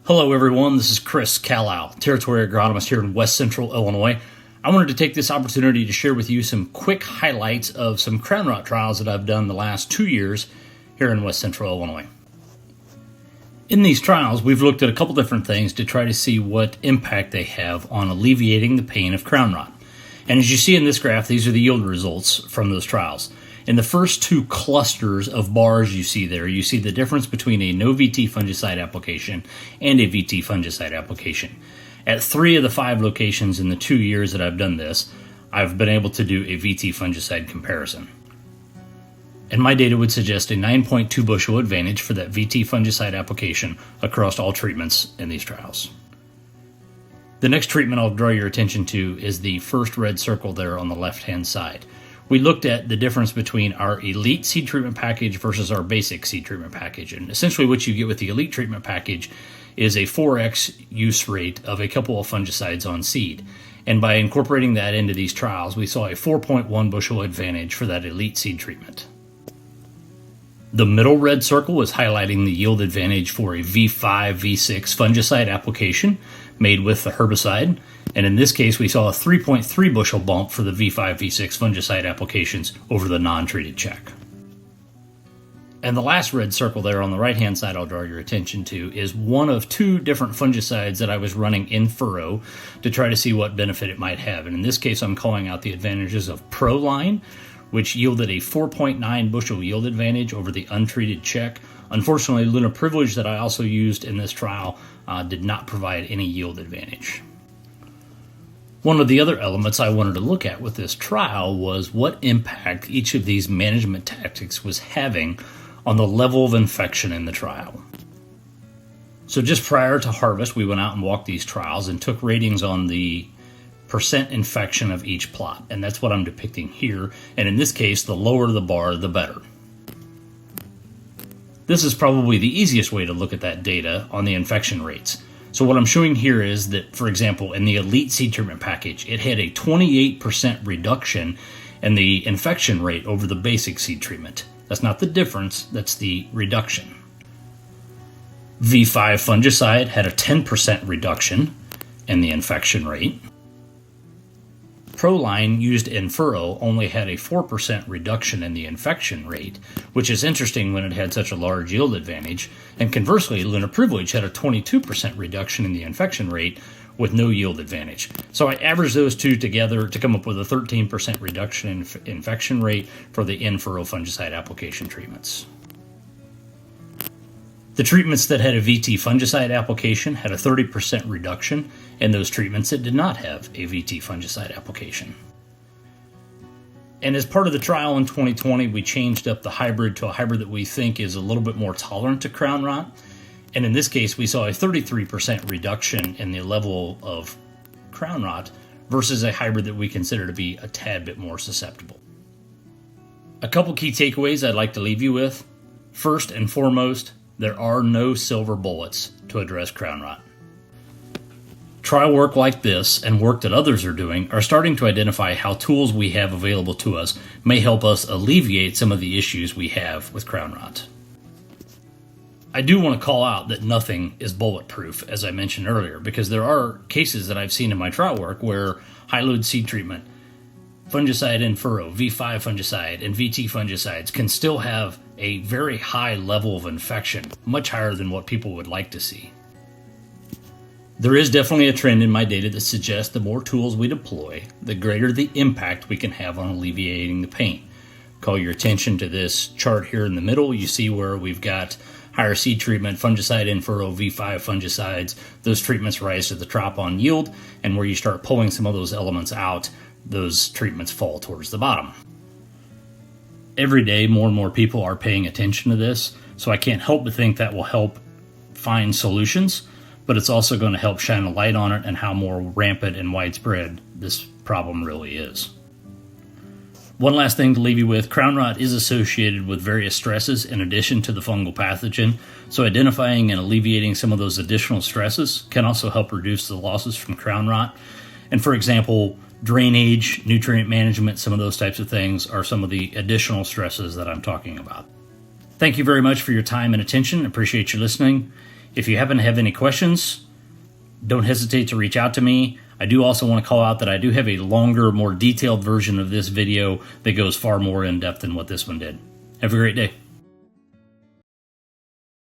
Hello everyone, this is Chris Callow, Territory Agronomist here in West Central Illinois. I wanted to take this opportunity to share with you some quick highlights of some crown rot trials that I've done the last 2 years here in West Central Illinois. In these trials, we've looked at a couple different things to try to see what impact they have on alleviating the pain of crown rot. And as you see in this graph, these are the yield results from those trials. In the first two clusters of bars you see there, you see the difference between a no VT fungicide application and a VT fungicide application. At 3 of the 5 locations in the 2 years that I've done this, I've been able to do a VT fungicide comparison. And my data would suggest a 9.2 bushel advantage for that VT fungicide application across all treatments in these trials. The next treatment I'll draw your attention to is the first red circle there on the left-hand side. We looked at the difference between our elite seed treatment package versus our basic seed treatment package. And essentially what you get with the elite treatment package is a 4x use rate of a couple of fungicides on seed. And by incorporating that into these trials, we saw a 4.1 bushel advantage for that elite seed treatment. The middle red circle is highlighting the yield advantage for a V5, V6 fungicide application made with the herbicide. And in this case, we saw a 3.3 bushel bump for the V5, V6 fungicide applications over the non-treated check. And the last red circle there on the right-hand side I'll draw your attention to is one of 2 different fungicides that I was running in furrow to try to see what benefit it might have. And in this case, I'm calling out the advantages of Proline, which yielded a 4.9 bushel yield advantage over the untreated check. Unfortunately, Luna Privilege that I also used in this trial did not provide any yield advantage. One of the other elements I wanted to look at with this trial was what impact each of these management tactics was having on the level of infection in the trial. So just prior to harvest, we went out and walked these trials and took ratings on the percent infection of each plot, and that's what I'm depicting here. And in this case, the lower the bar, the better. This is probably the easiest way to look at that data on the infection rates. So what I'm showing here is that, for example, in the elite seed treatment package, it had a 28% reduction in the infection rate over the basic seed treatment. That's not the difference, that's the reduction. V5 fungicide had a 10% reduction in the infection rate. Proline used in furrow only had a 4% reduction in the infection rate, which is interesting when it had such a large yield advantage. And conversely, Luna Privilege had a 22% reduction in the infection rate with no yield advantage. So I averaged those two together to come up with a 13% reduction in infection rate for the in-furrow fungicide application treatments. The treatments that had a VT fungicide application had a 30% reduction in those treatments that did not have a VT fungicide application. And as part of the trial in 2020, we changed up the hybrid to a hybrid that we think is a little bit more tolerant to crown rot. And in this case, we saw a 33% reduction in the level of crown rot versus a hybrid that we consider to be a tad bit more susceptible. A couple key takeaways I'd like to leave you with. First and foremost, there are no silver bullets to address crown rot. Trial work like this and work that others are doing are starting to identify how tools we have available to us may help us alleviate some of the issues we have with crown rot. I do want to call out that nothing is bulletproof, as I mentioned earlier, because there are cases that I've seen in my trial work where high-load seed treatment, fungicide in furrow, V5 fungicide, and VT fungicides can still have a very high level of infection, much higher than what people would like to see. There is definitely a trend in my data that suggests the more tools we deploy, the greater the impact we can have on alleviating the pain. Call your attention to this chart here in the middle. You see where we've got higher seed treatment, fungicide in furrow, V5 fungicides. Those treatments rise to the top on yield, and where you start pulling some of those elements out, those treatments fall towards the bottom. Every day, more and more people are paying attention to this, so I can't help but think that will help find solutions, but it's also going to help shine a light on it and how more rampant and widespread this problem really is. One last thing to leave you with, crown rot is associated with various stresses in addition to the fungal pathogen, so identifying and alleviating some of those additional stresses can also help reduce the losses from crown rot. And for example, drainage, nutrient management, some of those types of things are some of the additional stresses that I'm talking about. Thank you very much for your time and attention. Appreciate you listening. If you happen to have any questions, don't hesitate to reach out to me. I do also want to call out that I do have a longer, more detailed version of this video that goes far more in depth than what this one did. Have a great day.